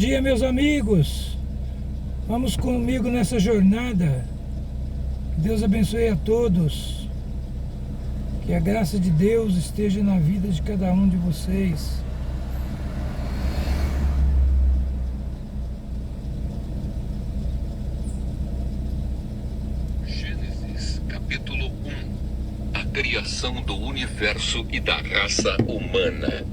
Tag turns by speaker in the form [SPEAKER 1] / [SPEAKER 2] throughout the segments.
[SPEAKER 1] dia, meus amigos. Vamos comigo nessa jornada. Que Deus abençoe a todos. Que a graça de Deus esteja na vida de cada um de vocês.
[SPEAKER 2] Gênesis, capítulo 1. A criação do universo e da raça humana.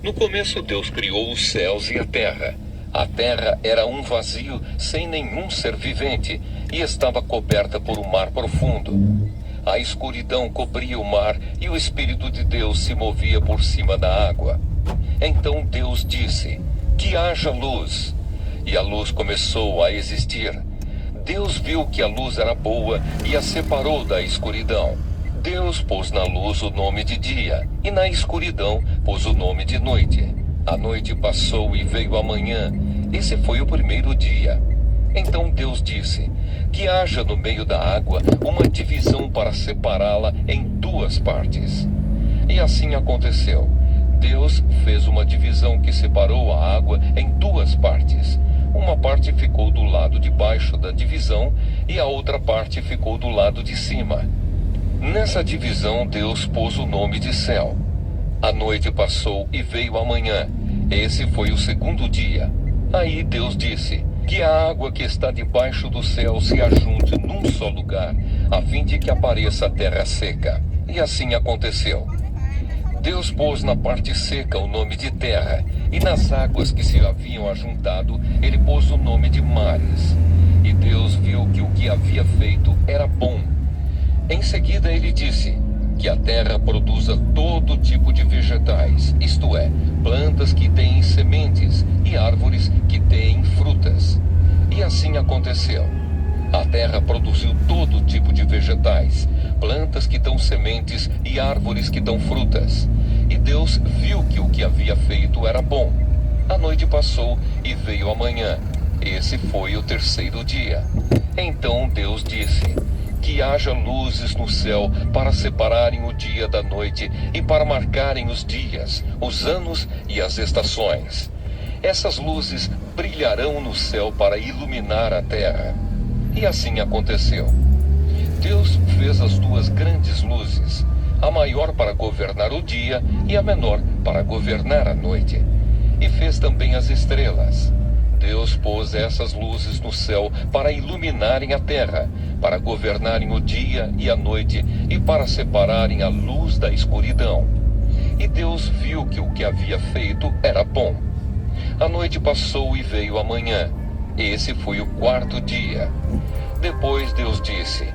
[SPEAKER 2] No começo, Deus criou os céus e a terra. A terra era um vazio, sem nenhum ser vivente, e estava coberta por um mar profundo. A escuridão cobria o mar, e o Espírito de Deus se movia por cima da água. Então Deus disse: "Que haja luz." E a luz começou a existir. Deus viu que a luz era boa e a separou da escuridão. Deus pôs na luz o nome de dia, e na escuridão pôs o nome de noite. A noite passou e veio a manhã. Esse foi o primeiro dia. Então Deus disse: "Que haja no meio da água uma divisão para separá-la em duas partes." E assim aconteceu. Deus fez uma divisão que separou a água em duas partes. Uma parte ficou do lado de baixo da divisão e a outra parte ficou do lado de cima. Nessa divisão, Deus pôs o nome de céu. A noite passou e veio a manhã. Esse foi o segundo dia. Aí Deus disse: "Que a água que está debaixo do céu se ajunte num só lugar, a fim de que apareça a terra seca." E assim aconteceu. Deus pôs na parte seca o nome de terra, e nas águas que se haviam ajuntado, ele pôs o nome de mares. E Deus viu que o que havia feito era bom. Em seguida ele disse: "Que a terra produza todo tipo de vegetais, isto é, plantas que têm sementes e árvores que têm frutas." E assim aconteceu. A terra produziu todo tipo de vegetais, plantas que dão sementes e árvores que dão frutas. E Deus viu que o que havia feito era bom. A noite passou e veio a manhã. Esse foi o terceiro dia. Então Deus disse: "Que haja luzes no céu para separarem o dia da noite e para marcarem os dias, os anos e as estações. Essas luzes brilharão no céu para iluminar a terra." E assim aconteceu. Deus fez as duas grandes luzes, a maior para governar o dia e a menor para governar a noite. E fez também as estrelas. Deus pôs essas luzes no céu para iluminarem a terra, para governarem o dia e a noite e para separarem a luz da escuridão. E Deus viu que o que havia feito era bom. A noite passou e veio a manhã. Esse foi o quarto dia. Depois Deus disse: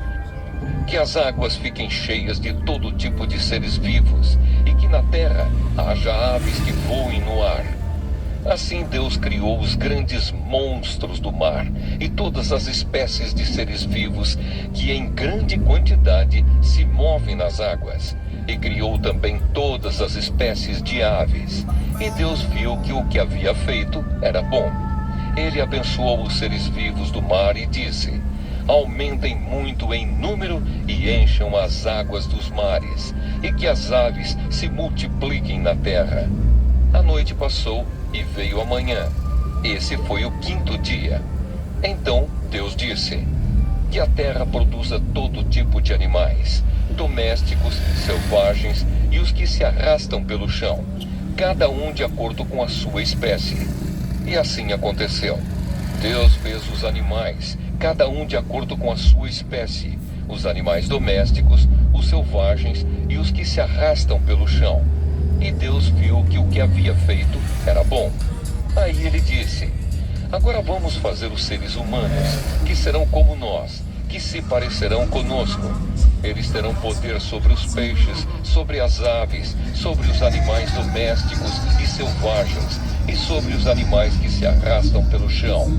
[SPEAKER 2] "Que as águas fiquem cheias de todo tipo de seres vivos, e que na terra haja aves que voem no ar." Assim Deus criou os grandes monstros do mar e todas as espécies de seres vivos que em grande quantidade se movem nas águas. E criou também todas as espécies de aves. E Deus viu que o que havia feito era bom. Ele abençoou os seres vivos do mar e disse: "Aumentem muito em número e encham as águas dos mares, e que as aves se multipliquem na terra." A noite passou e veio a manhã. Esse foi o quinto dia. Então Deus disse: "Que a terra produza todo tipo de animais, domésticos, selvagens e os que se arrastam pelo chão, cada um de acordo com a sua espécie." E assim aconteceu. Deus fez os animais, cada um de acordo com a sua espécie, os animais domésticos, os selvagens e os que se arrastam pelo chão. E Deus viu que o que havia feito era bom. Aí ele disse: "Agora vamos fazer os seres humanos, que serão como nós, que se parecerão conosco. Eles terão poder sobre os peixes, sobre as aves, sobre os animais domésticos e selvagens, e sobre os animais que se arrastam pelo chão."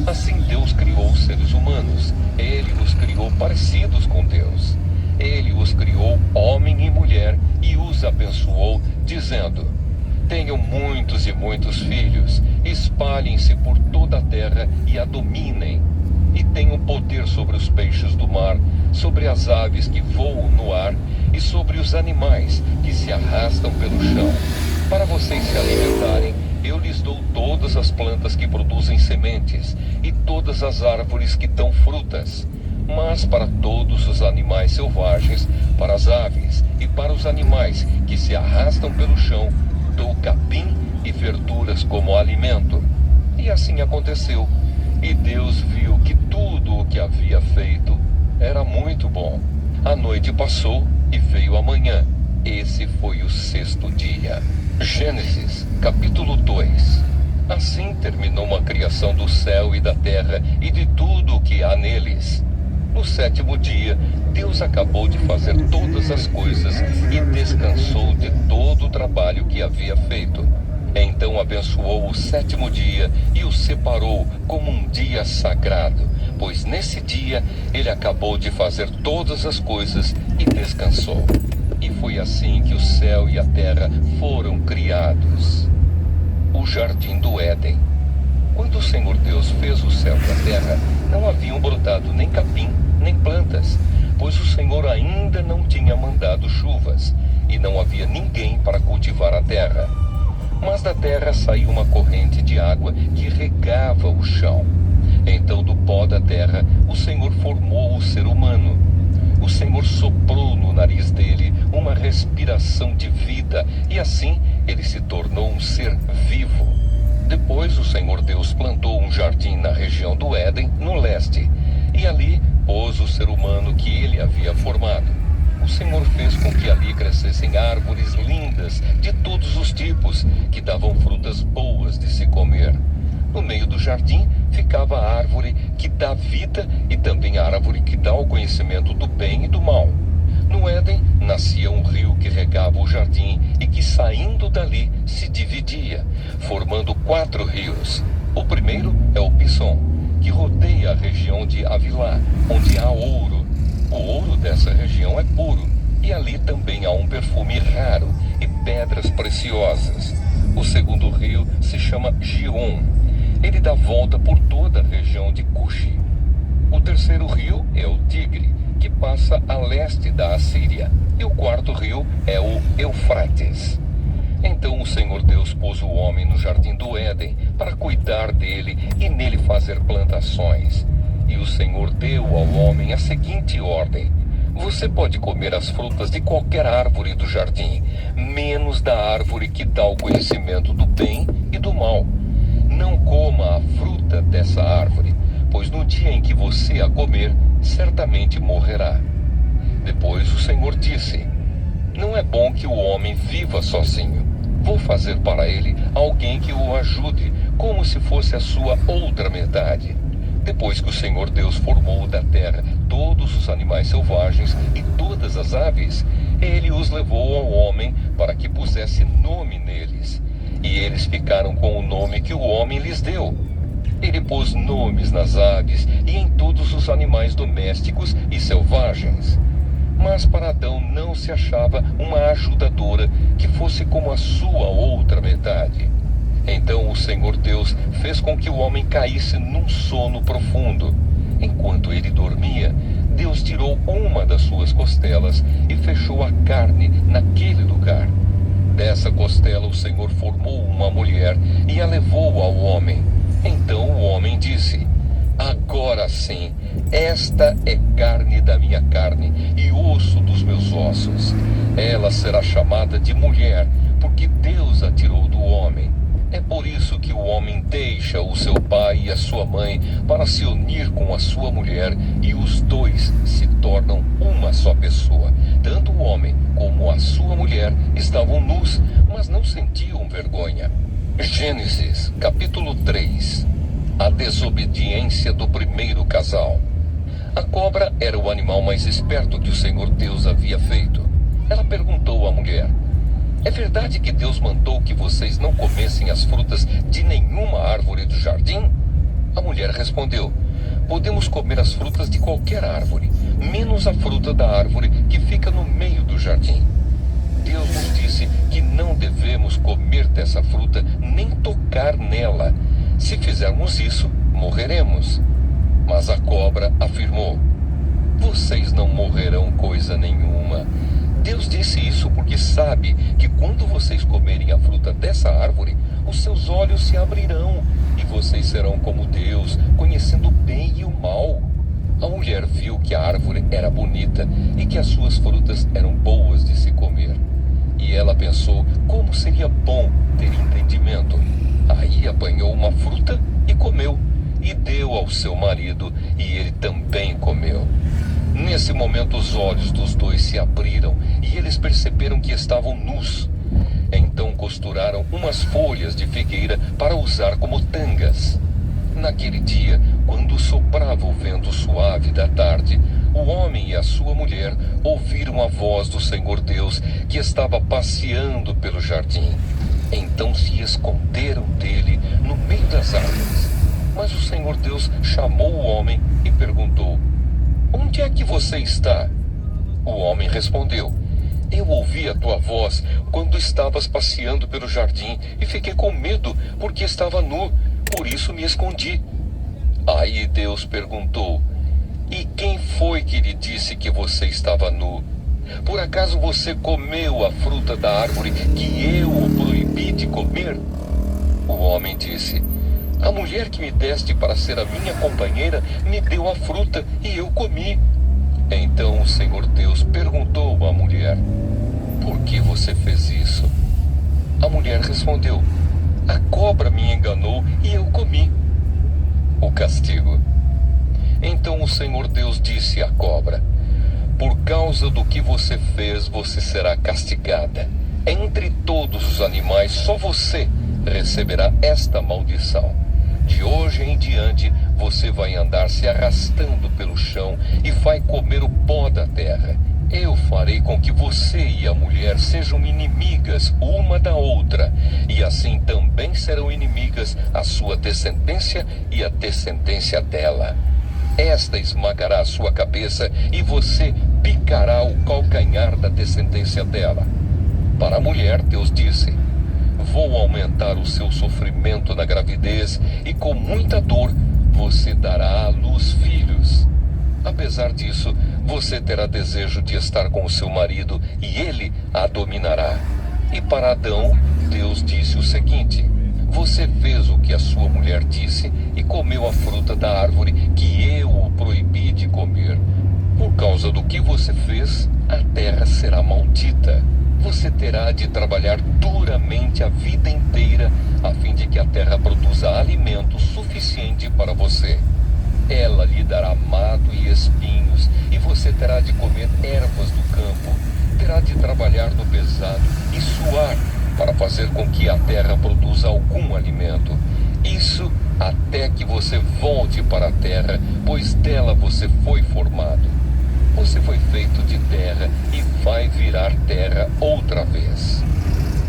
[SPEAKER 2] Assim Deus criou os seres humanos. Ele os criou parecidos com Deus. Ele os criou homem e mulher e os abençoou, dizendo: "Tenham muitos e muitos filhos, espalhem-se por toda a terra e a dominem. E tenham poder sobre os peixes do mar, sobre as aves que voam no ar e sobre os animais que se arrastam pelo chão, para vocês se alimentarem eu lhes dou todas as plantas que produzem sementes e todas as árvores que dão frutas. Mas para todos os animais selvagens, para as aves e para os animais que se arrastam pelo chão, dou capim e verduras como alimento. E assim aconteceu. E Deus viu que tudo o que havia feito era muito bom. A noite passou e veio a manhã. Esse foi o sexto dia. Gênesis, capítulo 2. Assim terminou a criação do céu e da terra e de tudo o que há neles. No sétimo dia, Deus acabou de fazer todas as coisas e descansou de todo o trabalho que havia feito. Então abençoou o sétimo dia e o separou como um dia sagrado, pois nesse dia ele acabou de fazer todas as coisas e descansou. E foi assim que o céu e a terra foram criados. O jardim do Éden. Quando o Senhor Deus fez o céu e a terra, não haviam brotado nem capim, nem plantas, pois o Senhor ainda não tinha mandado chuvas, e não havia ninguém para cultivar a terra. Mas da terra saiu uma corrente de água que regava o chão. Então do pó da terra o Senhor formou o ser humano. O Senhor soprou no nariz dele uma respiração de vida, e assim ele se tornou um ser vivo. Depois o Senhor Deus plantou um jardim na região do Éden, no leste, e ali pôs o ser humano que ele havia formado. O Senhor fez com que ali crescessem árvores lindas de todos os tipos, que davam frutas boas de se comer. No meio do jardim ficava a árvore que dá vida e também a árvore que dá o conhecimento do bem e do mal. No Éden nascia um rio que regava o jardim e que, saindo dali, se dividia, formando 4 rios. O primeiro é o Pison, que rodeia a região de Havilá, onde há ouro. O ouro dessa região é puro, e ali também há um perfume raro e pedras preciosas. O segundo rio se chama Gion. Ele dá volta por toda a região de Cuxi. O terceiro rio é o Tigre, que passa a leste da Assíria. E o quarto rio é o Eufrates. Então o Senhor Deus pôs o homem no jardim do Éden para cuidar dele e nele fazer plantações. E o Senhor deu ao homem a seguinte ordem: você pode comer as frutas de qualquer árvore do jardim, menos da árvore que dá o conhecimento do bem e do mal. Não coma a fruta dessa árvore, pois no dia em que você a comer, certamente morrerá. Depois o Senhor disse: não é bom que o homem viva sozinho. Vou fazer para ele alguém que o ajude, como se fosse a sua outra metade. Depois que o Senhor Deus formou da terra todos os animais selvagens e todas as aves, ele os levou ao homem para que pusesse nome neles. E eles ficaram com o nome que o homem lhes deu. Ele pôs nomes nas aves e em todos os animais domésticos e selvagens. Mas para Adão não se achava uma ajudadora que fosse como a sua outra metade. Então o Senhor Deus fez com que o homem caísse num sono profundo. Enquanto ele dormia, Deus tirou uma das suas costelas e fechou a carne naquele lugar. Dessa costela o Senhor formou uma mulher e a levou ao homem. Então o homem disse: agora sim, esta é carne da minha carne e osso dos meus ossos. Ela será chamada de mulher, porque Deus a tirou do homem. É por isso que o homem deixa o seu pai e a sua mãe para se unir com a sua mulher, e os dois se tornam uma só pessoa. Tanto o homem como a sua mulher estavam nus, mas não sentiam vergonha. Gênesis, capítulo 3. A desobediência do primeiro casal. A cobra era o animal mais esperto que o Senhor Deus havia feito. Ela perguntou à mulher: é verdade que Deus mandou que vocês não comessem as frutas de nenhuma árvore do jardim? A mulher respondeu: podemos comer as frutas de qualquer árvore, menos a fruta da árvore que fica no meio do jardim. Deus nos disse que não devemos comer dessa fruta nem tocar nela. Se fizermos isso, morreremos. Mas a cobra afirmou: vocês não morrerão coisa nenhuma. Deus disse isso porque sabe que quando vocês comerem a fruta dessa árvore, os seus olhos se abrirão, e vocês serão como Deus, conhecendo o bem e o mal. A mulher viu que a árvore era bonita e que as suas frutas eram boas de se comer. E ela pensou como seria bom ter entendimento. Aí apanhou uma fruta e comeu, e deu ao seu marido, e ele também comeu. Nesse momento os olhos dos dois se abriram, e eles perceberam que estavam nus. Então costuraram umas folhas de figueira para usar como tangas. Naquele dia, quando soprava o vento suave da tarde, o homem e a sua mulher ouviram a voz do Senhor Deus, que estava passeando pelo jardim. Então se esconderam dele no meio das árvores. Mas o Senhor Deus chamou o homem e perguntou: onde é que você está? O homem respondeu: eu ouvi a tua voz quando estavas passeando pelo jardim e fiquei com medo porque estava nu, por isso me escondi. Aí Deus perguntou: e quem foi que lhe disse que você estava nu? Por acaso você comeu a fruta da árvore que eu o proibi de comer? O homem disse: a mulher que me deste para ser a minha companheira me deu a fruta e eu comi. Então o Senhor Deus perguntou à mulher: por que você fez isso? A mulher respondeu: a cobra me enganou e eu comi. O castigo. Então o Senhor Deus disse à cobra: por causa do que você fez, você será castigada. Entre todos os animais, só você receberá esta maldição. De hoje em diante, você vai andar se arrastando pelo chão e vai comer o pó da terra. Eu farei com que você e a mulher sejam inimigas uma da outra, e assim também serão inimigas a sua descendência e a descendência dela. Esta esmagará a sua cabeça e você picará o calcanhar da descendência dela. Para a mulher, Deus disse: vou aumentar o seu sofrimento na gravidez e com muita dor você dará à luz filhos. Apesar disso, você terá desejo de estar com o seu marido e ele a dominará. E para Adão, Deus disse o seguinte: você fez o que a sua mulher disse e comeu a fruta da árvore que eu o proibi de comer. Por causa do que você fez, a terra será maldita. Você terá de trabalhar duramente a vida inteira, a fim de que a terra produza alimento suficiente para você. Ela lhe dará mato e espinhos, e você terá de comer ervas do campo. Terá de trabalhar no pesado e suar, para fazer com que a terra produza algum alimento. Isso até que você volte para a terra, pois dela você foi formado. Você foi feito de terra e vai virar terra outra vez.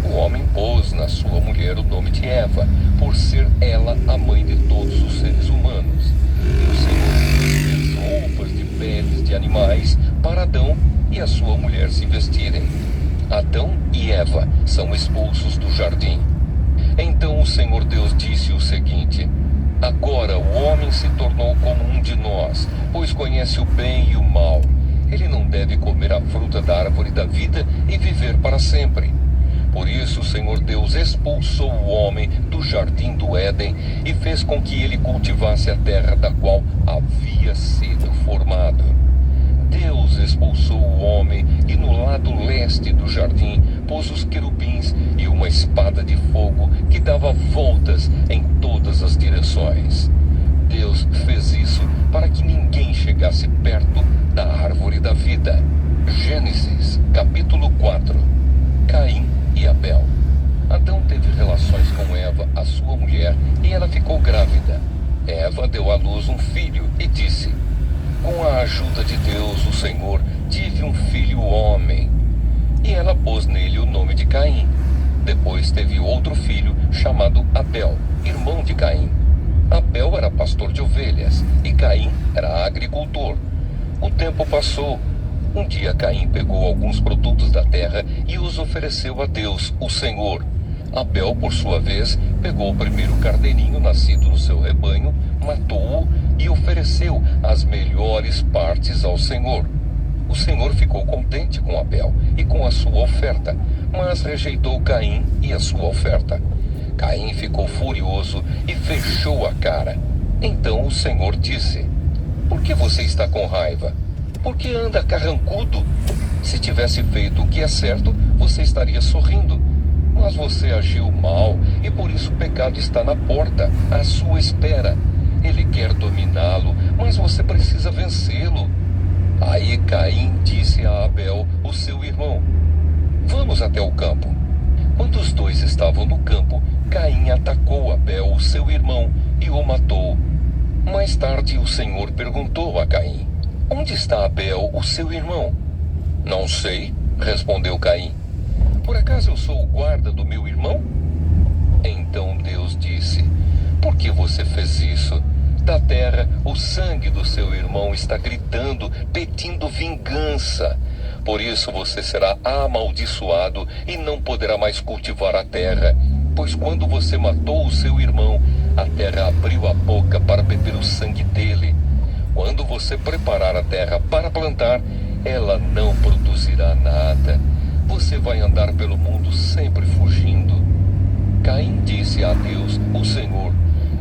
[SPEAKER 2] O homem pôs na sua mulher o nome de Eva, por ser ela a mãe de todos os seres humanos. E o Senhor fez roupas de peles de animais para Adão e a sua mulher se vestirem. Adão e Eva são expulsos do jardim. Então o Senhor Deus disse o seguinte: agora o homem se tornou como um de nós, pois conhece o bem e o mal. Ele não deve comer a fruta da árvore da vida e viver para sempre. Por isso o Senhor Deus expulsou o homem do jardim do Éden e fez com que ele cultivasse a terra da qual havia sido formado. Deus expulsou o homem e no lado leste do jardim pôs os querubins e uma espada de fogo que dava voltas em todas as direções. Deus fez isso para que ninguém chegasse perto da árvore da vida. Gênesis, capítulo 4. Caim e Abel. Adão teve relações com Eva, a sua mulher, e ela ficou grávida. Eva deu à luz um filho e disse: com a ajuda de Deus, o Senhor, tive um filho homem. E ela pôs nele o nome de Caim. Depois teve outro filho chamado Abel, irmão de Caim. Abel era pastor de ovelhas e Caim era agricultor. O tempo passou. Um dia Caim pegou alguns produtos da terra e os ofereceu a Deus, o Senhor. Abel, por sua vez, pegou o primeiro carneirinho nascido no seu rebanho, matou-o e ofereceu as melhores partes ao Senhor. O Senhor ficou contente com Abel e com a sua oferta, mas rejeitou Caim e a sua oferta. Caim ficou furioso e fechou a cara. Então o Senhor disse: por que você está com raiva? Por que anda carrancudo? Se tivesse feito o que é certo, você estaria sorrindo. Mas você agiu mal e por isso o pecado está na porta, à sua espera. Ele quer dominá-lo, mas você precisa vencê-lo. Aí Caim disse a Abel, o seu irmão: vamos até o campo. Quando os dois estavam no campo, Caim atacou Abel, o seu irmão, e o matou. Mais tarde o Senhor perguntou a Caim: onde está Abel, o seu irmão? Não sei, respondeu Caim. Por acaso eu sou o guarda do meu irmão? Então Deus disse: por que você fez isso? Da terra, o sangue do seu irmão está gritando, pedindo vingança. Por isso você será amaldiçoado e não poderá mais cultivar a terra. Pois quando você matou o seu irmão, a terra abriu a boca para beber o sangue dele. Quando você preparar a terra para plantar, ela não produzirá nada. Você vai andar pelo mundo sempre fugindo. Caim disse a Deus, o Senhor: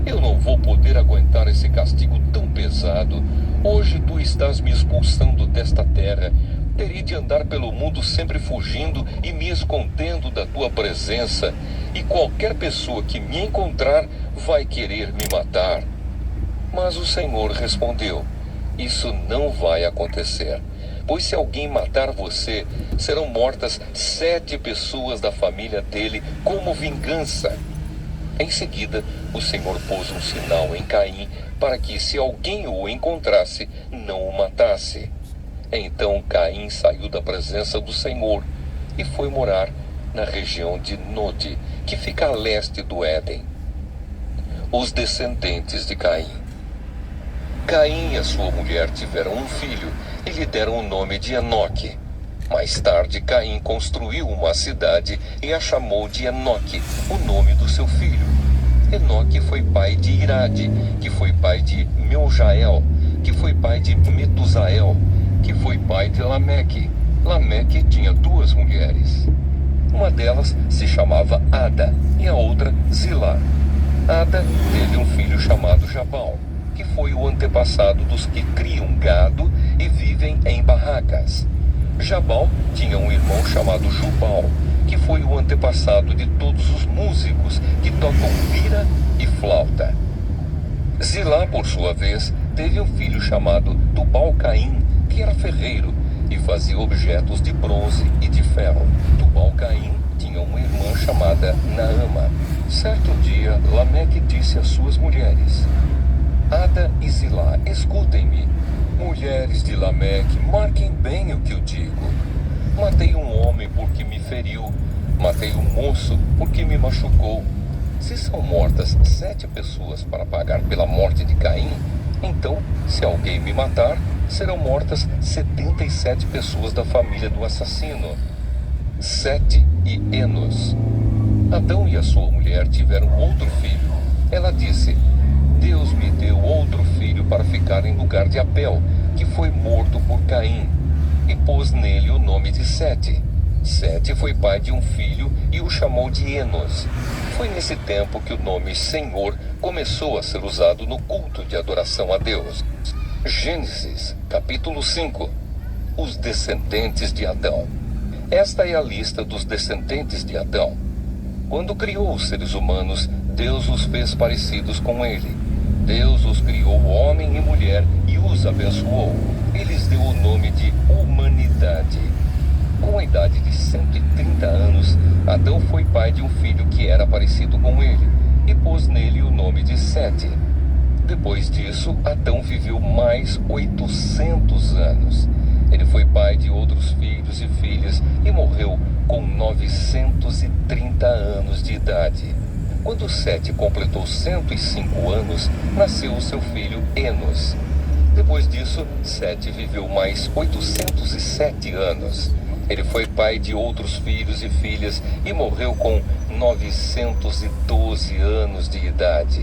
[SPEAKER 2] eu não vou poder aguentar esse castigo tão pesado. Hoje tu estás me expulsando desta terra. Terei de andar pelo mundo sempre fugindo e me escondendo da tua presença. E qualquer pessoa que me encontrar vai querer me matar. Mas o Senhor respondeu: isso não vai acontecer. Pois se alguém matar você, serão mortas 7 pessoas da família dele como vingança. Em seguida, o Senhor pôs um sinal em Caim para que, se alguém o encontrasse, não o matasse. Então Caim saiu da presença do Senhor e foi morar na região de Nod, que fica a leste do Éden. Os descendentes de Caim. Caim e a sua mulher tiveram um filho e lhe deram o nome de Enoque. Mais tarde, Caim construiu uma cidade e a chamou de Enoque, o nome do seu filho. Enoque foi pai de Irade, que foi pai de Meujael, que foi pai de Metusael, que foi pai de Lameque. Lameque tinha 2 mulheres. Uma delas se chamava Ada e a outra Zilá. Ada teve um filho chamado Jabal, que foi o antepassado dos que criam gado e vivem em barracas. Jabal tinha um irmão chamado Jubal, que foi o antepassado de todos os músicos que tocam lira e flauta. Zilá, por sua vez, teve um filho chamado Tubal-Caim, que era ferreiro e fazia objetos de bronze e de ferro. Tubal-Caim tinha uma irmã chamada Naama. Certo dia, Lameque disse às suas mulheres: Ada e Zilá, escutem-me. Mulheres de Lameque, marquem bem o que eu digo. Matei um homem porque me feriu. Matei um moço porque me machucou. Se são mortas 7 pessoas para pagar pela morte de Caim, então, se alguém me matar, serão mortas 77 pessoas da família do assassino. Sete e Enos. Adão e a sua mulher tiveram outro filho. Ela disse: Deus me deu outro filho para ficar em lugar de Abel, que foi morto por Caim, e pôs nele o nome de Sete. Sete foi pai de um filho e o chamou de Enos. Foi nesse tempo que o nome Senhor começou a ser usado no culto de adoração a Deus. Gênesis, capítulo 5. Os descendentes de Adão. Esta é a lista dos descendentes de Adão. Quando criou os seres humanos, Deus os fez parecidos com ele. Deus os criou homem e mulher e os abençoou. E lhes deu o nome de humanidade. Com a idade de 130 anos, Adão foi pai de um filho que era parecido com ele, e pôs nele o nome de Sete. Depois disso, Adão viveu mais 800 anos. Ele foi pai de outros filhos e filhas e morreu com 930 anos de idade. Quando Sete completou 105 anos, nasceu o seu filho Enos. Depois disso, Sete viveu mais 807 anos. Ele foi pai de outros filhos e filhas e morreu com 912 anos de idade.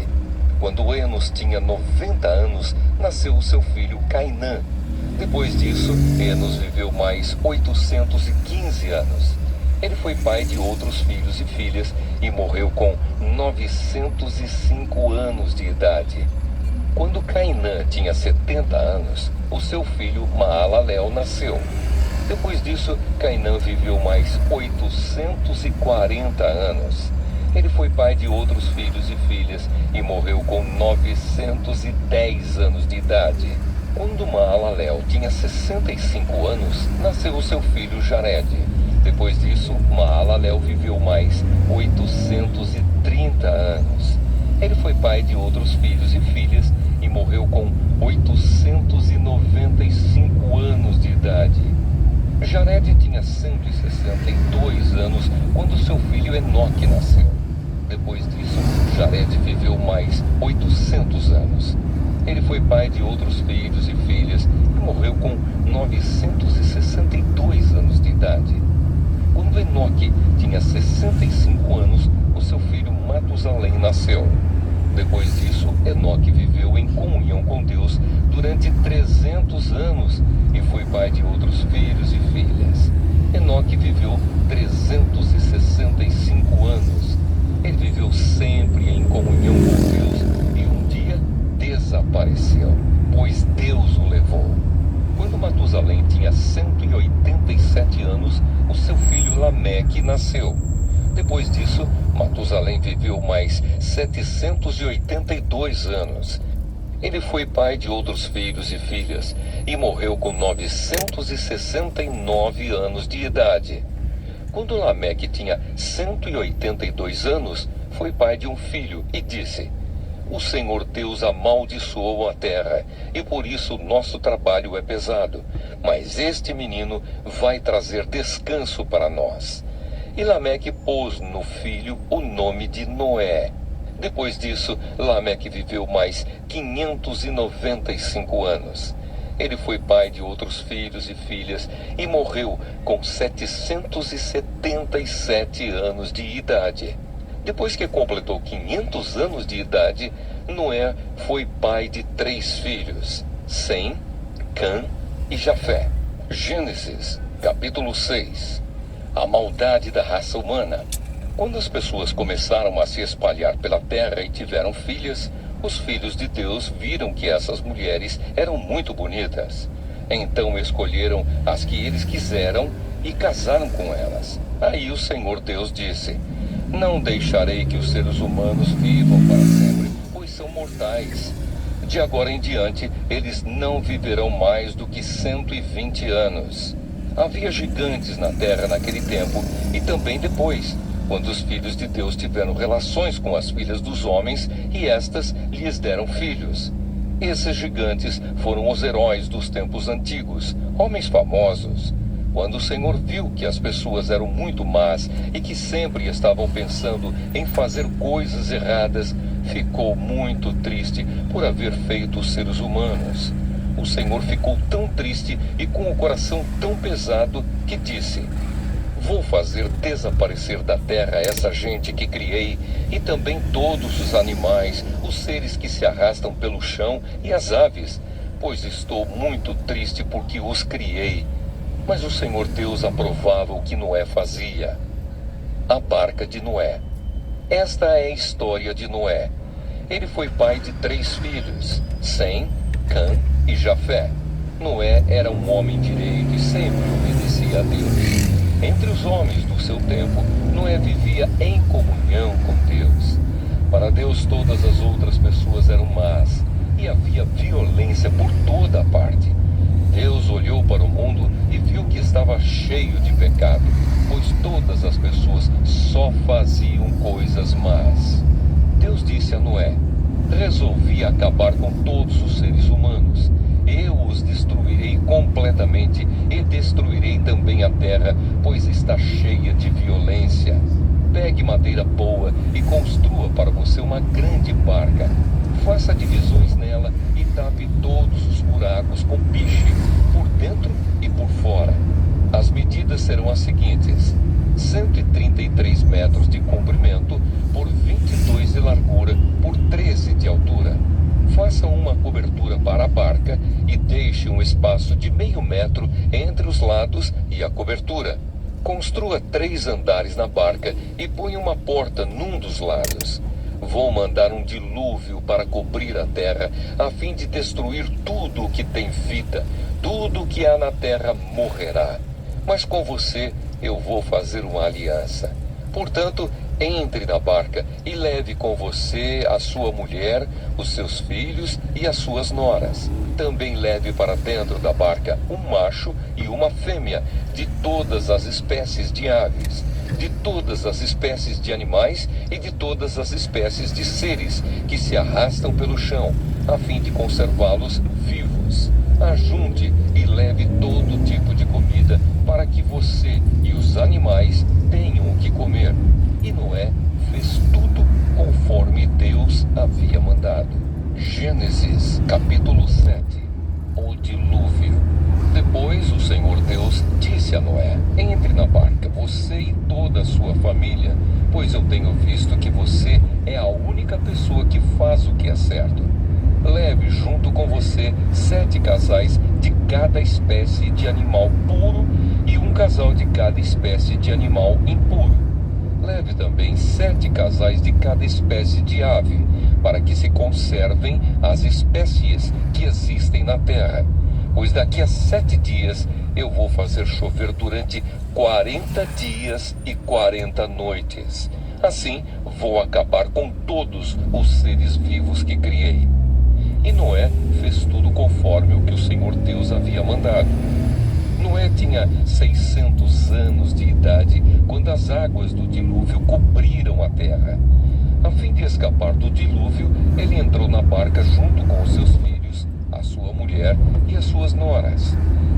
[SPEAKER 2] Quando Enos tinha 90 anos, nasceu o seu filho Cainã. Depois disso, Enos viveu mais 815 anos. Ele foi pai de outros filhos e filhas e morreu com 905 anos de idade. Quando Cainã tinha 70 anos, o seu filho Maalalel nasceu. Depois disso, Cainã viveu mais 840 anos. Ele foi pai de outros filhos e filhas e morreu com 910 anos de idade. Quando Maalalel tinha 65 anos, nasceu o seu filho Jared. Depois disso, Maalalel viveu mais 830 anos. Ele foi pai de outros filhos e filhas e morreu com 895 anos de idade. Jared tinha 162 anos quando seu filho Enoque nasceu. Depois disso, Jared viveu mais 800 anos. Ele foi pai de outros filhos e filhas e morreu com 962 anos de idade. Quando Enoque tinha 65 anos, o seu filho Matusalém nasceu. Depois disso, Enoque viveu em comunhão com Deus durante 300 anos e foi pai de outros filhos e filhas. Enoque viveu 365 anos. Ele viveu sempre em comunhão com Deus e um dia desapareceu, pois Deus o levou. Quando Matusalém tinha 187 anos, o seu filho Lameque nasceu. Depois disso, Matusalém viveu mais 782 anos. Ele foi pai de outros filhos e filhas e morreu com 969 anos de idade. Quando Lameque tinha 182 anos, foi pai de um filho e disse: O Senhor Deus amaldiçoou a terra, e por isso nosso trabalho é pesado. Mas este menino vai trazer descanso para nós. E Lameque pôs no filho o nome de Noé. Depois disso, Lameque viveu mais 595 anos. Ele foi pai de outros filhos e filhas e morreu com 777 anos de idade. Depois que completou 500 anos de idade, Noé foi pai de 3 filhos, Sem, Cã e Jafé. Gênesis, capítulo 6. A maldade da raça humana. Quando as pessoas começaram a se espalhar pela terra e tiveram filhas, os filhos de Deus viram que essas mulheres eram muito bonitas. Então escolheram as que eles quiseram e casaram com elas. Aí o Senhor Deus disse: Não deixarei que os seres humanos vivam para sempre, pois são mortais. De agora em diante, eles não viverão mais do que 120 anos. Havia gigantes na terra naquele tempo e também depois, quando os filhos de Deus tiveram relações com as filhas dos homens e estas lhes deram filhos. Esses gigantes foram os heróis dos tempos antigos, homens famosos. Quando o Senhor viu que as pessoas eram muito más e que sempre estavam pensando em fazer coisas erradas, ficou muito triste por haver feito os seres humanos. O Senhor ficou tão triste e com o coração tão pesado que disse: Vou fazer desaparecer da terra essa gente que criei e também todos os animais, os seres que se arrastam pelo chão e as aves, pois estou muito triste porque os criei. Mas o Senhor Deus aprovava o que Noé fazia. A barca de Noé. Esta é a história de Noé. Ele foi pai de 3 filhos, Sem, Cã e Jafé. Noé era um homem direito e sempre obedecia a Deus. Entre os homens do seu tempo, Noé vivia em comunhão com Deus. Para Deus, todas as outras pessoas eram más e havia violência por toda a parte. Deus olhou para o mundo e viu que estava cheio de pecado, pois todas as pessoas só faziam coisas más. Deus disse a Noé: Resolvi acabar com todos os seres humanos. Eu os destruirei completamente e destruirei também a terra, pois está cheia de violência. Pegue madeira boa e construa para você uma grande barca. Faça divisões nela e tape todos os buracos com piche, por dentro e por fora. As medidas serão as seguintes: 133 metros de comprimento por 22 de largura por 13 de altura. Faça uma cobertura para a barca e deixe um espaço de meio metro entre os lados e a cobertura. Construa 3 andares na barca e ponha uma porta num dos lados. Vou mandar um dilúvio para cobrir a terra, a fim de destruir tudo o que tem vida. Tudo o que há na terra morrerá. Mas com você eu vou fazer uma aliança. Portanto, entre na barca e leve com você a sua mulher, os seus filhos e as suas noras. Também leve para dentro da barca um macho e uma fêmea de todas as espécies de aves, de todas as espécies de animais e de todas as espécies de seres que se arrastam pelo chão, a fim de conservá-los vivos. Ajunte e leve todo tipo de comida para que você e os animais tenham o que comer. E Noé fez tudo conforme Deus havia mandado. Gênesis, capítulo 7. O dilúvio. Depois o Senhor Deus disse a Noé: entre na barca, você e toda a sua família, pois eu tenho visto que você é a única pessoa que faz o que é certo. Leve junto com você 7 casais de cada espécie de animal puro e um casal de cada espécie de animal impuro. Leve também 7 casais de cada espécie de ave, para que se conservem as espécies que existem na terra. Pois daqui a 7 dias eu vou fazer chover durante 40 dias e 40 noites. Assim vou acabar com todos os seres vivos que criei. E Noé fez tudo conforme o que o Senhor Deus havia mandado. Noé tinha 600 anos de idade quando as águas do dilúvio cobriram a terra. A fim de escapar do dilúvio, ele entrou na barca junto com os seus filhos, a sua mulher e as suas noras.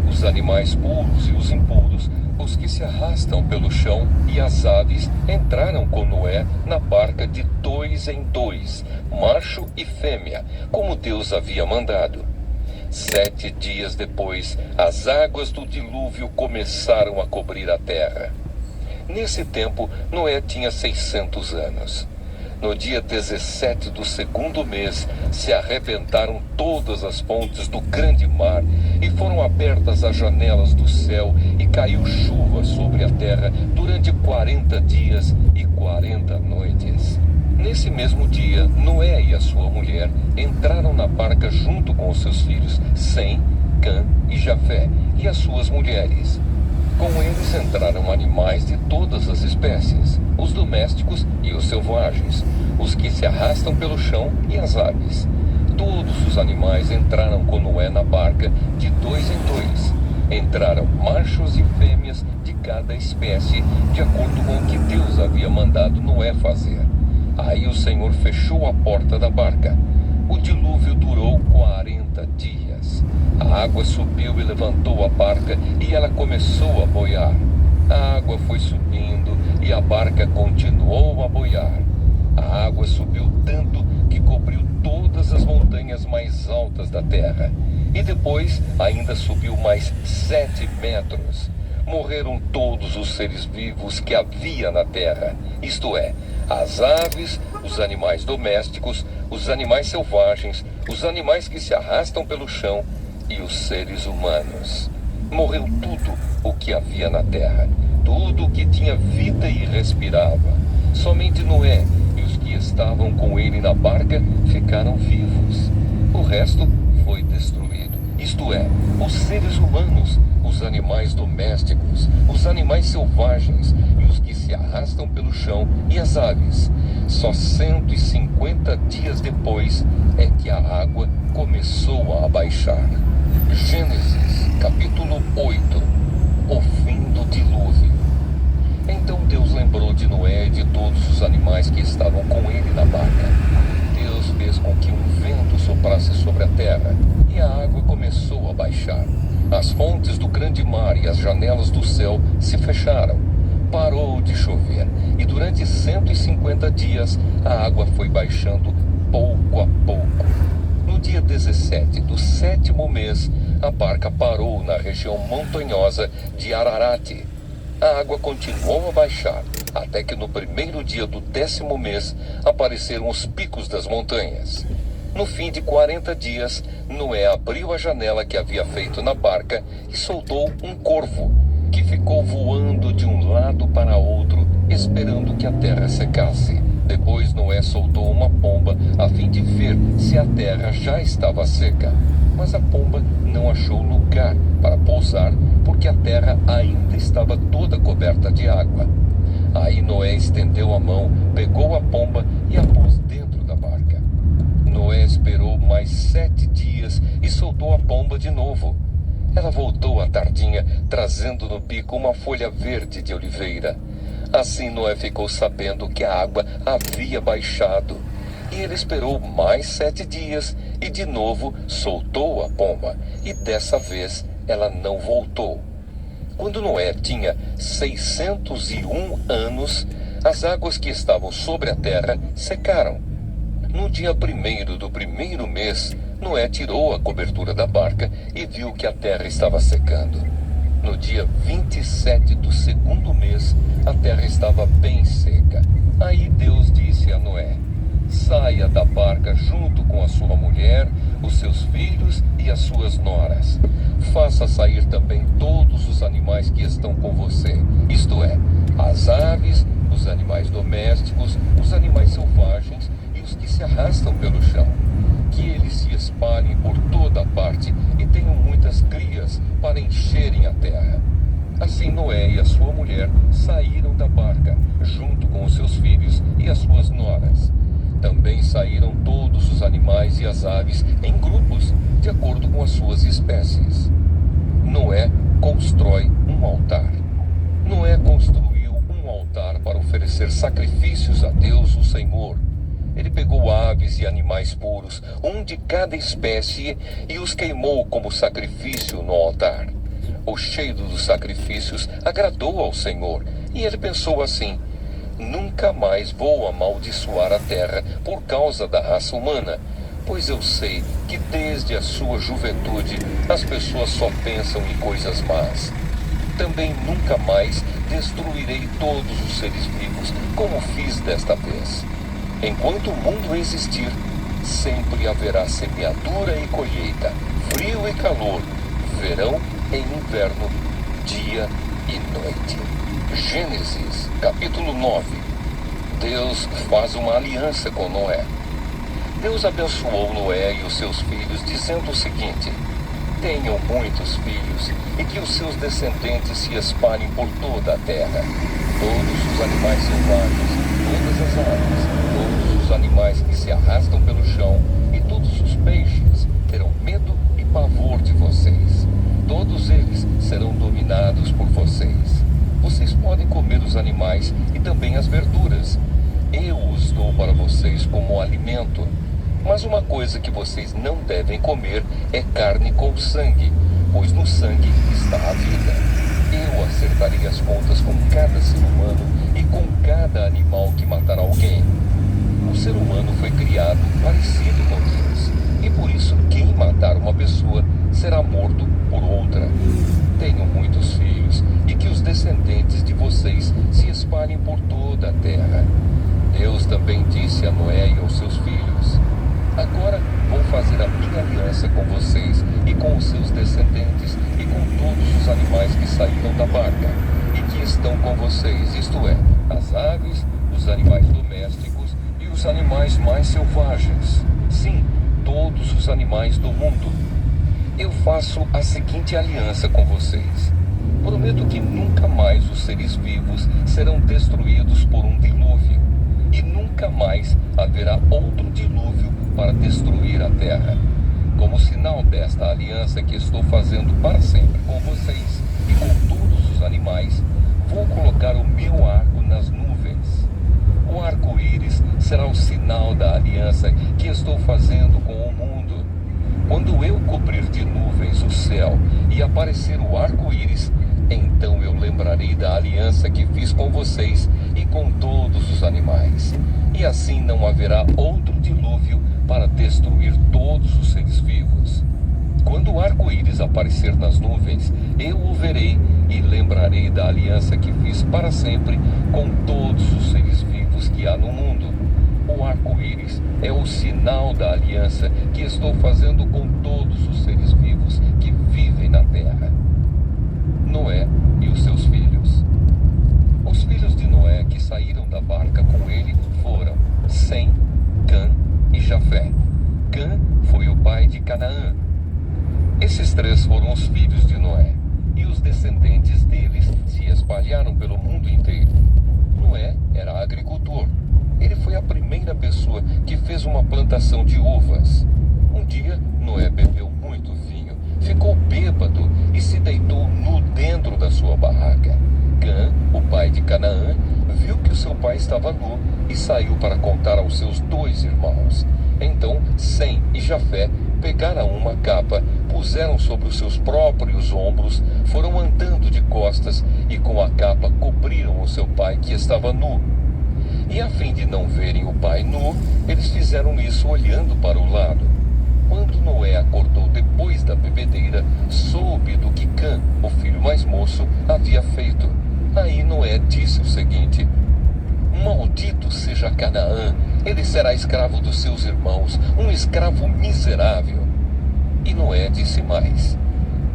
[SPEAKER 2] Os animais puros e os impuros, os que se arrastam pelo chão e as aves, entraram com Noé na barca de 2 em 2, macho e fêmea, como Deus havia mandado. 7 dias depois, as águas do dilúvio começaram a cobrir a terra. Nesse tempo, Noé tinha 600 anos. No dia 17 do 2º mês, se arrebentaram todas as fontes do grande mar e foram abertas as janelas do céu e caiu chuva sobre a terra durante 40 dias e 40 noites. Nesse mesmo dia, Noé e a sua mulher entraram na barca junto com os seus filhos, Sem, Cã e Jafé, e as suas mulheres. Com eles entraram animais de todas as espécies, os domésticos e os selvagens, os que se arrastam pelo chão e as aves. Todos os animais entraram com Noé na barca de 2 em 2. Entraram machos e fêmeas de cada espécie, de acordo com o que Deus havia mandado Noé fazer. Aí o Senhor fechou a porta da barca. O dilúvio durou 40 dias. A água subiu e levantou a barca e ela começou a boiar. A água foi subindo e a barca continuou a boiar. A água subiu tanto que cobriu todas as montanhas mais altas da terra. E depois ainda subiu mais 7 metros. Morreram todos os seres vivos que havia na terra, isto é, as aves, os animais domésticos, os animais selvagens, os animais que se arrastam pelo chão e os seres humanos. Morreu tudo o que havia na terra, tudo o que tinha vida e respirava. Somente Noé e os que estavam com ele na barca ficaram vivos. O resto foi destruído, isto é, os seres humanos, os animais domésticos, os animais selvagens e os que se arrastam pelo chão e as aves. Só 150 dias depois é que a água começou a baixar. Gênesis, capítulo 8. O fim do dilúvio. Então Deus lembrou de Noé e de todos os animais que estavam com ele na barca. Deus fez com que um vento soprasse sobre a terra e a água começou a baixar. As fontes do grande mar e as janelas do céu se fecharam. Parou de chover e durante 150 dias a água foi baixando pouco a pouco. No dia 17 do 7º mês, a barca parou na região montanhosa de Ararate. A água continuou a baixar, até que no primeiro dia do 10º mês apareceram os picos das montanhas. No fim de 40 dias, Noé abriu a janela que havia feito na barca e soltou um corvo. que ficou voando de um lado para outro, esperando que a terra secasse. Depois Noé soltou uma pomba a fim de ver se a terra já estava seca. Mas a pomba não achou lugar para pousar, porque a terra ainda estava toda coberta de água. Aí Noé estendeu a mão, pegou a pomba e a pôs dentro da barca. Noé esperou mais 7 dias e soltou a pomba de novo. Ela voltou à tardinha, trazendo no bico uma folha verde de oliveira. Assim Noé ficou sabendo que a água havia baixado. E ele esperou mais 7 dias e de novo soltou a pomba. E dessa vez ela não voltou. Quando Noé tinha 601 anos, as águas que estavam sobre a terra secaram. No dia 1º do primeiro mês, Noé tirou a cobertura da barca e viu que a terra estava secando. No dia 27 do segundo mês, a terra estava bem seca. Aí Deus disse a Noé: saia da barca junto com a sua mulher, os seus filhos e as suas noras. Faça sair também todos os animais que estão com você, isto é, as aves, os animais domésticos, os animais selvagens e os que se arrastam pelo chão. Que eles se espalhem por toda parte e tenham muitas crias para encherem a terra. Assim Noé e a sua mulher saíram da barca, junto com os seus filhos e as suas noras. Também saíram todos os animais e as aves em grupos, de acordo com as suas espécies. Noé constrói um altar. Noé construiu um altar para oferecer sacrifícios a Deus, o Senhor. Ele pegou aves e animais puros, um de cada espécie, e os queimou como sacrifício no altar. O cheiro dos sacrifícios agradou ao Senhor, e ele pensou assim: nunca mais vou amaldiçoar a terra por causa da raça humana, pois eu sei que desde a sua juventude as pessoas só pensam em coisas más. Também nunca mais destruirei todos os seres vivos, como fiz desta vez. Enquanto o mundo existir, sempre haverá semeadura e colheita, frio e calor, verão e inverno, dia e noite. Gênesis, capítulo 9. Deus faz uma aliança com Noé. Deus abençoou Noé e os seus filhos, dizendo o seguinte: tenham muitos filhos e que os seus descendentes se espalhem por toda a terra. Todos os animais selvagens, todas as aves, todos os animais que se arrastam pelo chão e todos os peixes terão medo e pavor de vocês. Todos eles serão dominados por vocês. Vocês podem comer os animais e também as verduras. Eu os dou para vocês como alimento. Mas uma coisa que vocês não devem comer é carne com sangue, pois no sangue está a vida. Eu acertarei as contas com cada ser humano e com cada animal que matar alguém. O ser humano foi criado parecido com Deus, e por isso quem matar uma pessoa será morto por outra. Tenham muitos filhos e que os descendentes de vocês se espalhem por toda a terra. Deus também disse a Noé e aos seus filhos: agora vou fazer a minha aliança com vocês e com os seus descendentes e com todos os animais que saíram da barca e que estão com vocês, isto é, as aves, os animais domésticos e os animais mais selvagens. Sim, todos os animais do mundo. Eu faço a seguinte aliança com vocês. Prometo que nunca mais os seres vivos serão destruídos por um dilúvio, e nunca mais haverá outro dilúvio para destruir a terra. Como sinal desta aliança que estou fazendo para sempre com vocês e com todos os animais, vou colocar o meu arco nas nuvens. O arco-íris será o sinal da aliança que estou fazendo com o mundo. Quando eu cobrir de nuvens o céu e aparecer o arco-íris, então eu lembrarei da aliança que fiz com vocês e com todos os animais. E assim não haverá outro dilúvio para destruir todos os seres vivos. Quando o arco-íris aparecer nas nuvens, eu o verei e lembrarei da aliança que fiz para sempre com todos os seres vivos que há no mundo. O arco-íris é o sinal da aliança que estou fazendo com todos os seres vivos que vivem na terra. Noé e os três foram os filhos de Noé, e os descendentes deles se espalharam pelo mundo inteiro. Noé era agricultor. Ele foi a primeira pessoa que fez uma plantação de uvas. Um dia, Noé bebeu muito vinho, ficou bêbado e se deitou nu dentro da sua barraca. Cã, o pai de Canaã, viu que o seu pai estava nu e saiu para contar aos seus 2 irmãos. Então, Sem e Jafé pegaram uma capa, puseram sobre os seus próprios ombros, foram andando de costas e com a capa cobriram o seu pai que estava nu. E a fim de não verem o pai nu, eles fizeram isso olhando para o lado. Quando Noé acordou depois da bebedeira, soube do que Cã, o filho mais moço, havia feito. Aí Noé disse o seguinte: Maldito seja Canaã, ele será escravo dos seus irmãos, um escravo miserável. E Noé disse mais: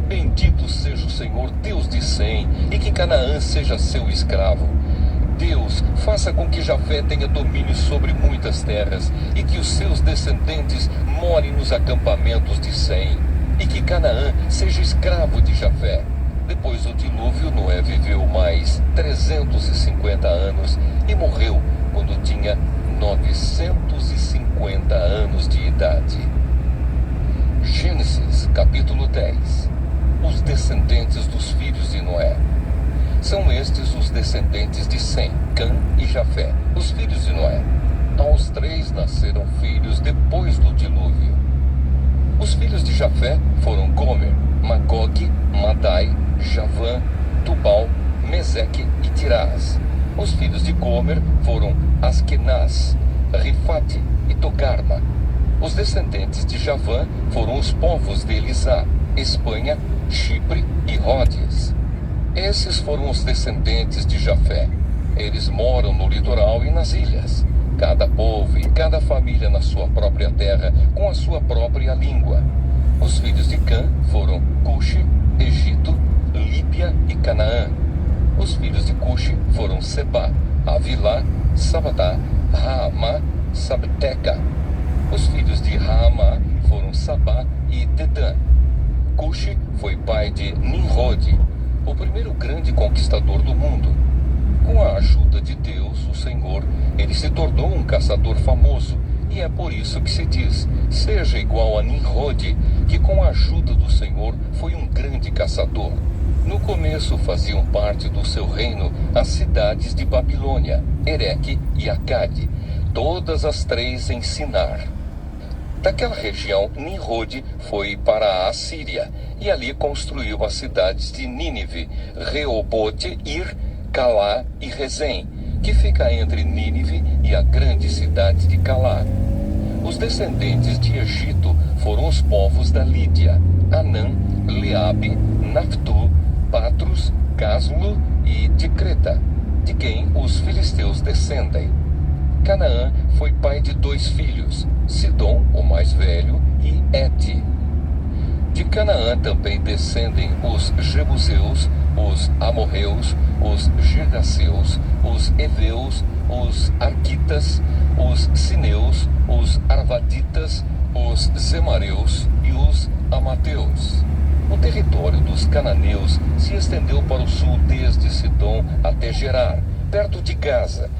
[SPEAKER 2] Bendito seja o Senhor Deus de Sem, e que Canaã seja seu escravo. Deus, faça com que Jafé tenha domínio sobre muitas terras, e que os seus descendentes morem nos acampamentos de Sem, e que Canaã seja escravo de Jafé. Depois do dilúvio, Noé viveu mais 350 anos e morreu quando tinha 950 anos de idade. Gênesis, capítulo 10. Os descendentes dos filhos de Noé. São estes os descendentes de Sem, Cã e Jafé, os filhos de Noé. Aos 3 nasceram filhos depois do dilúvio. Os filhos de Jafé foram Gomer, Magog, Madai, Javã, Tubal, Meseque e Tirás. Os filhos de Gomer foram Askenaz, Rifate e Togarma. Os descendentes de Javã foram os povos de Elisá, Espanha, Chipre e Ródias. Esses foram os descendentes de Jafé. Eles moram no litoral e nas ilhas. Cada povo e cada família na sua própria terra, com a sua própria língua. Os filhos de Cã foram Cuxi, Egito, Líbia e Canaã. Os filhos de Cuxi foram Sebá, Avilá, Sabadá, Raamá, Sabteca. Os filhos de Raamá foram Sabá e Dedã. Cuxi foi pai de Nimrod, o primeiro grande conquistador do mundo. Com a ajuda de Deus, o Senhor, ele se tornou um caçador famoso, e é por isso que se diz: seja igual a Nimrod, que com a ajuda do Senhor foi um grande caçador. No começo faziam parte do seu reino as cidades de Babilônia, Ereque e Acade, todas as 3 em Sinar. Daquela região, Nimrod foi para a Assíria, e ali construiu as cidades de Nínive, Reobote, Ir, Calá e Rezém, que fica entre Nínive e a grande cidade de Calá. Os descendentes de Egito foram os povos da Lídia, Anã, Leabe, Naftu, Patros, Caslu e de Creta, de quem os filisteus descendem. Canaã foi pai de 2 filhos, Sidom, o mais velho, e Ete. De Canaã também descendem os Jebuseus, os Amorreus, os Girgaseus, os Eveus, os Arquitas, os Sineus, os Arvaditas, os Zemareus e os Amateus. O território dos cananeus se estendeu para o sul desde Sidom até Gerar, perto de Gaza,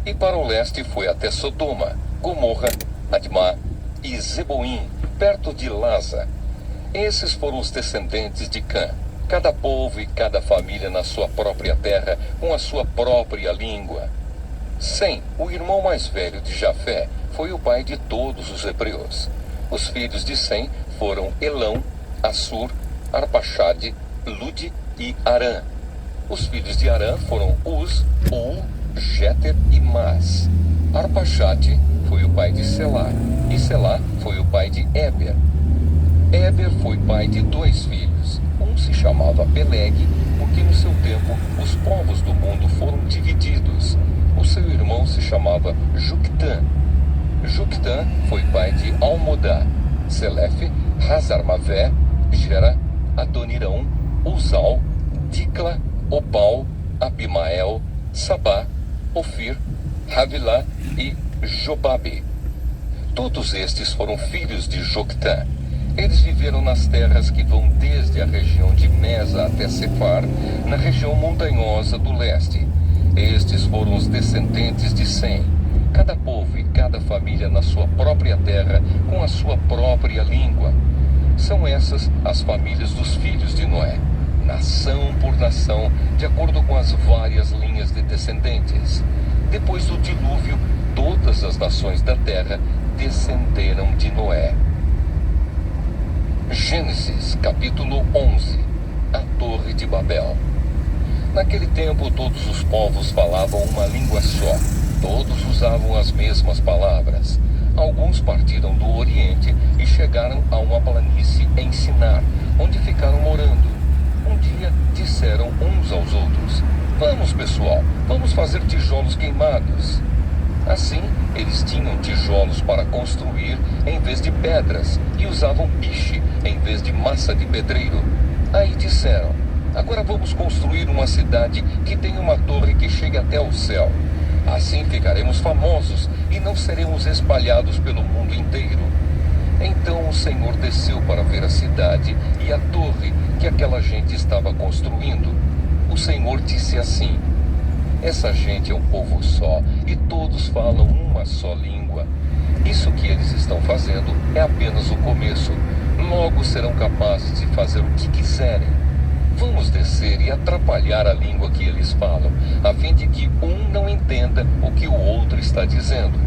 [SPEAKER 2] e para o leste foi até Sodoma, Gomorra, Admá e Zeboim, perto de Laza. Esses foram os descendentes de Cã, cada povo e cada família na sua própria terra, com a sua própria língua. Sem, o irmão mais velho de Jafé, foi o pai de todos os hebreus. Os filhos de Sem foram Elão, Assur, Arpaxade, Lude e Arã. Os filhos de Arã foram Uz, Ul, Jéter e Mas. Arpaxade foi o pai de Selá, e Selá foi o pai de Éber. Éber foi pai de 2 filhos. Um se chamava Peleg, porque no seu tempo os povos do mundo foram divididos. O seu irmão se chamava Juctã. Juctã foi pai de Almodá, Selefe, Hazarmavé, Gera, Adonirão, Uzal, Dicla, Opal, Abimael, Sabá, Ofir, Havilá e Jobabe. Todos estes foram filhos de Joctã. Eles viveram nas terras que vão desde a região de Mesa até Sefar, na região montanhosa do leste. Estes foram os descendentes de Sem, cada povo e cada família na sua própria terra, com a sua própria língua. São essas as famílias dos filhos de Noé, nação por nação, de acordo com as várias linhas de descendentes. Depois do dilúvio, todas as nações da terra descenderam de Noé. Gênesis, capítulo 11. A Torre de Babel. Naquele tempo, todos os povos falavam uma língua só. Todos usavam as mesmas palavras. Alguns partiram do Oriente e chegaram a uma planície em Sinar, onde ficaram morando. Um dia disseram uns aos outros: "Vamos, pessoal, vamos fazer tijolos queimados." Assim, eles tinham tijolos para construir em vez de pedras e usavam piche em vez de massa de pedreiro. Aí disseram: "Agora vamos construir uma cidade que tenha uma torre que chegue até o céu. Assim ficaremos famosos e não seremos espalhados pelo mundo inteiro." Então o Senhor desceu para ver a cidade e a torre que aquela gente estava construindo. O Senhor disse assim: "Essa gente é um povo só e todos falam uma só língua. Isso que eles estão fazendo é apenas o começo. Logo serão capazes de fazer o que quiserem. Vamos descer e atrapalhar a língua que eles falam, a fim de que um não entenda o que o outro está dizendo."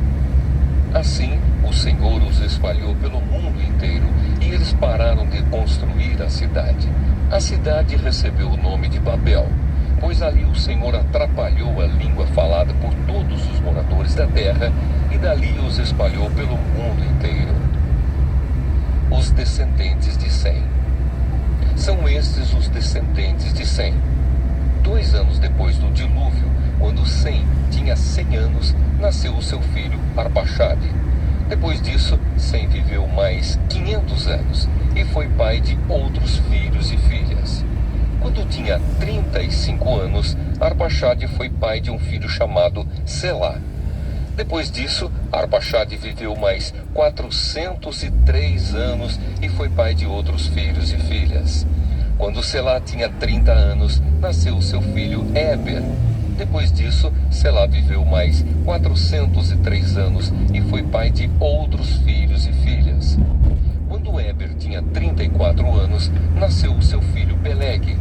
[SPEAKER 2] Assim, o Senhor os espalhou pelo mundo inteiro e eles pararam de construir a cidade. A cidade recebeu o nome de Babel, pois ali o Senhor atrapalhou a língua falada por todos os moradores da terra e dali os espalhou pelo mundo inteiro. Os descendentes de Sem. São estes os descendentes de Sem. 2 anos depois do dilúvio, quando Sem tinha 100 anos, nasceu o seu filho Arpaxade. Depois disso, Sem viveu mais 500 anos e foi pai de outros filhos e filhas. Quando tinha 35 anos, Arpaxade foi pai de um filho chamado Selá. Depois disso, Arpaxade viveu mais 403 anos e foi pai de outros filhos e filhas. Quando Selá tinha 30 anos, nasceu seu filho Éber. Depois disso, Selá viveu mais 403 anos e foi pai de outros filhos e filhas. Quando Éber tinha 34 anos, nasceu o seu filho Peleg.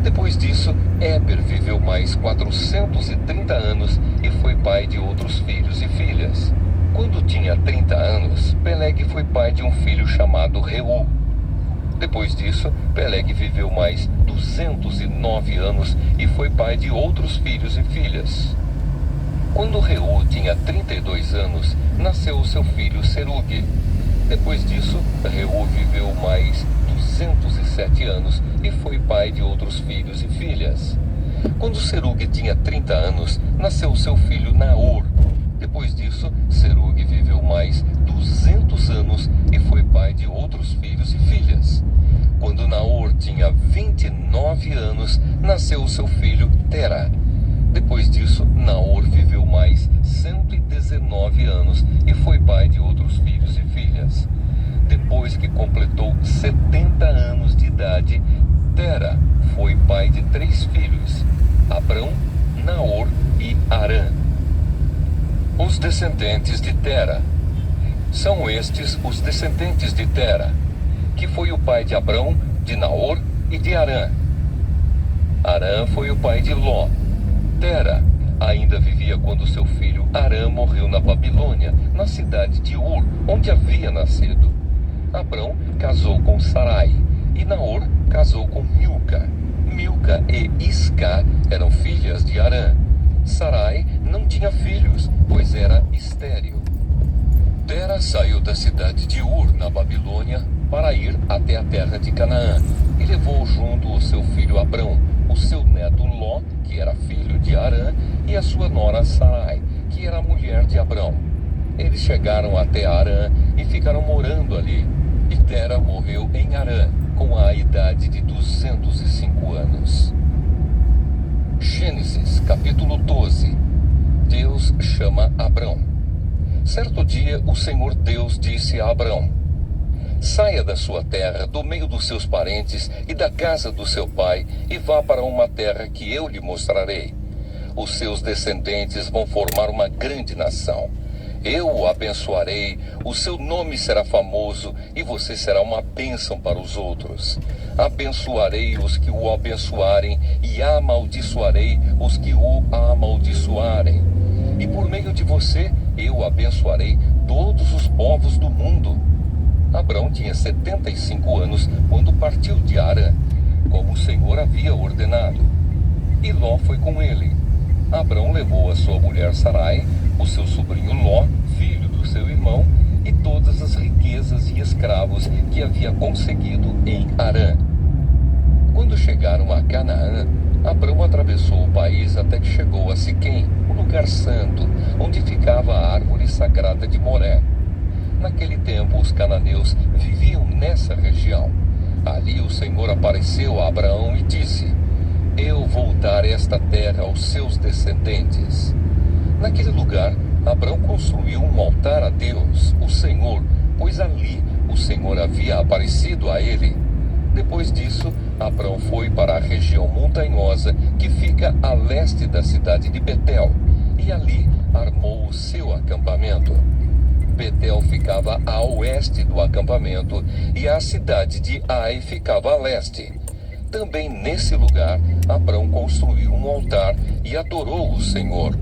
[SPEAKER 2] Depois disso, Éber viveu mais 430 anos e foi pai de outros filhos e filhas. Quando tinha 30 anos, Peleg foi pai de um filho chamado Reu. Depois disso, Peleg viveu mais 209 anos e foi pai de outros filhos e filhas. Quando Reu tinha 32 anos, nasceu o seu filho Serugue. Depois disso, Reu viveu mais 207 anos e foi pai de outros filhos e filhas. Quando Serugue tinha 30 anos, nasceu seu filho Naor. Depois disso, Serugue viveu mais 200 anos e foi pai de outros filhos e filhas. Quando Naor tinha 29 anos, nasceu seu filho Tera. Depois disso, Naor viveu mais 119 anos e foi pai de outros filhos e filhas. Depois que completou 70 anos de idade, Tera foi pai de 3 filhos: Abrão, Naor e Harã. Os descendentes de Tera. São estes os descendentes de Tera, que foi o pai de Abrão, de Naor e de Harã. Harã foi o pai de Ló. Tera ainda vivia quando seu filho Harã morreu na Babilônia, na cidade de Ur, onde havia nascido. Abrão casou com Sarai e Naor casou com Milca. Milca e Isca eram filhas de Harã. Sarai não tinha filhos, pois era estéril. Tera saiu da cidade de Ur, na Babilônia, para ir até a terra de Canaã, e levou junto o seu filho Abrão, o seu neto Ló, que era filho de Harã, e a sua nora Sarai, que era mulher de Abrão. Eles chegaram até Harã e ficaram morando ali. E Tera morreu em Harã, com a idade de 205 anos. Gênesis, capítulo 12. Deus chama Abrão. Certo dia, o Senhor Deus disse a Abrão: saia da sua terra, do meio dos seus parentes e da casa do seu pai, e vá para uma terra que eu lhe mostrarei. Os seus descendentes vão formar uma grande nação. Eu o abençoarei, o seu nome será famoso e você será uma bênção para os outros. Abençoarei os que o abençoarem e amaldiçoarei os que o amaldiçoarem. E por meio de você, eu abençoarei todos os povos do mundo. Abrão tinha 75 anos quando partiu de Harã, como o Senhor havia ordenado. E Ló foi com ele. Abrão levou a sua mulher Sarai, o seu sobrinho Ló, filho do seu irmão, e todas as riquezas e escravos que havia conseguido em Harã. Quando chegaram a Canaã, Abrão atravessou o país até que chegou a Siquém, o lugar santo, onde ficava a árvore sagrada de Moré. Naquele tempo, os cananeus viviam nessa região. Ali o Senhor apareceu a Abraão e disse: Eu vou dar esta terra aos seus descendentes. Naquele lugar, Abrão construiu um altar a Deus, o Senhor, pois ali o Senhor havia aparecido a ele. Depois disso, Abrão foi para a região montanhosa que fica a leste da cidade de Betel, e ali armou o seu acampamento. Betel ficava a oeste do acampamento e a cidade de Ai ficava a leste. Também nesse lugar, Abrão construiu um altar e adorou o Senhor.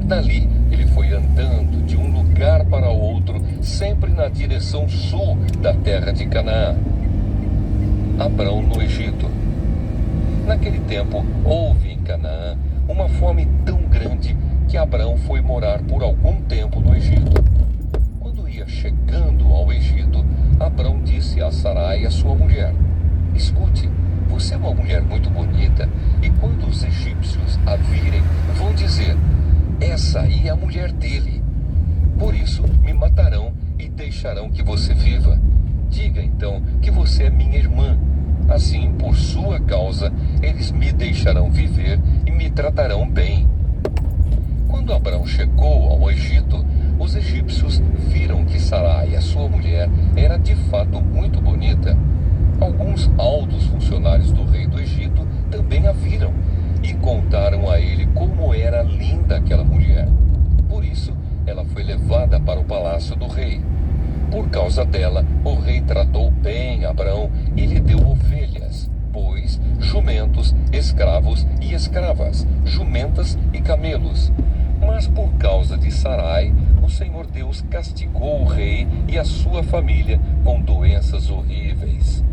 [SPEAKER 2] Dali, ele foi andando de um lugar para outro, sempre na direção sul da terra de Canaã. Abrão no Egito. Naquele tempo, houve em Canaã uma fome tão grande que Abrão foi morar por algum tempo no Egito. Quando ia chegando ao Egito, Abrão disse a Sarai, a sua mulher: Escute, você é uma mulher muito bonita, e quando os egípcios a virem, vão dizer: Essa aí é a mulher dele. Por isso, me matarão e deixarão que você viva. Diga então que você é minha irmã. Assim, por sua causa, eles me deixarão viver e me tratarão bem. Quando Abrão chegou ao Egito, os egípcios viram que Sarai, a sua mulher, era de fato muito bonita. Alguns altos funcionários do rei do Egito também a viram e contaram a ele como era linda aquela mulher. Por isso, ela foi levada para o palácio do rei. Por causa dela, o rei tratou bem Abrão e lhe deu ovelhas, bois, jumentos, escravos e escravas, jumentas e camelos. Mas por causa de Sarai, o Senhor Deus castigou o rei e a sua família com doenças horríveis.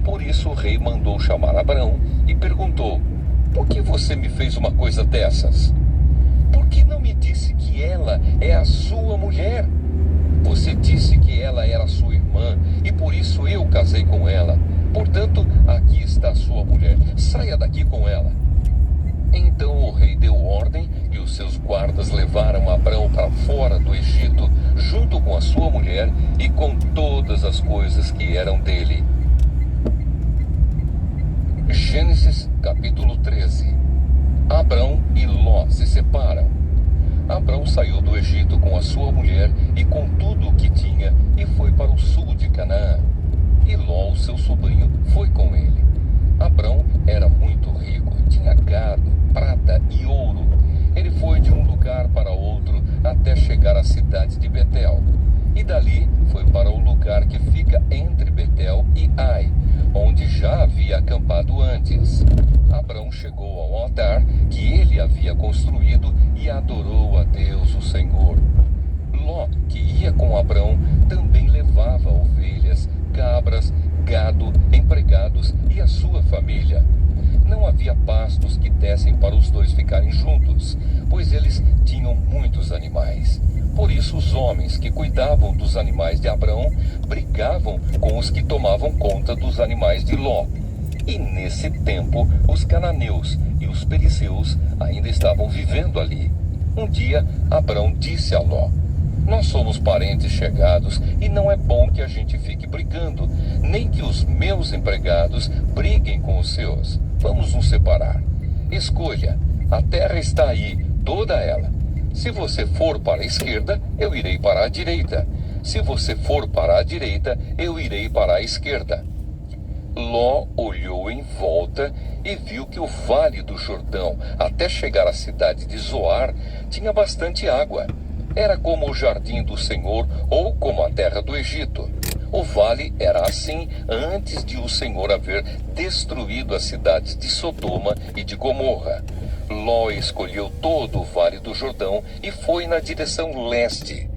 [SPEAKER 2] Por isso o rei mandou chamar Abrão e perguntou: Por que você me fez uma coisa dessas? Por que não me disse que ela é a sua mulher? Você disse que ela era sua irmã e por isso eu casei com ela. Portanto, aqui está a sua mulher. Saia daqui com ela. Então o rei deu ordem e os seus guardas levaram Abrão para fora do Egito, junto com a sua mulher e com todas as coisas que eram dele. Gênesis capítulo 13. Abrão e Ló se separam. Abrão saiu do Egito com a sua mulher e com tudo o que tinha e foi para o sul de Canaã. E Ló, o seu sobrinho, foi com ele. Abrão era muito rico, tinha gado, prata e ouro. Ele foi de um lugar para outro até chegar à cidade de Betel. E dali foi para o lugar que fica entre Betel e Ai, onde já havia acampado antes. Abrão chegou ao altar que ele havia construído e adorou a Deus, o Senhor. Ló, que ia com Abrão, também levava ovelhas, cabras, gado, empregados e a sua família. Não havia pastos que dessem para os dois ficarem juntos, pois eles tinham muitos animais. Por isso os homens que cuidavam dos animais de Abrão brigavam com os que tomavam conta dos animais de Ló. E nesse tempo os cananeus e os perizeus ainda estavam vivendo ali. Um dia Abrão disse a Ló: Nós somos parentes chegados e não é bom que a gente fique brigando, nem que os meus empregados briguem com os seus. Vamos nos separar. Escolha, a terra está aí, toda ela. Se você for para a esquerda, eu irei para a direita. Se você for para a direita, eu irei para a esquerda. Ló olhou em volta e viu que o vale do Jordão, até chegar à cidade de Zoar, tinha bastante água. Era como o jardim do Senhor ou como a terra do Egito. O vale era assim antes de o Senhor haver destruído as cidades de Sodoma e de Gomorra. Ló escolheu todo o vale do Jordão e foi na direção leste.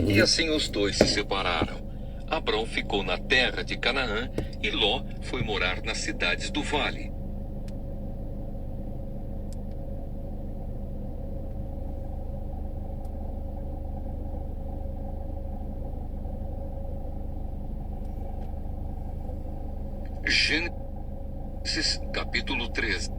[SPEAKER 2] E assim os dois se separaram. Abrão ficou na terra de Canaã e Ló foi morar nas cidades do vale. Gênesis capítulo 13.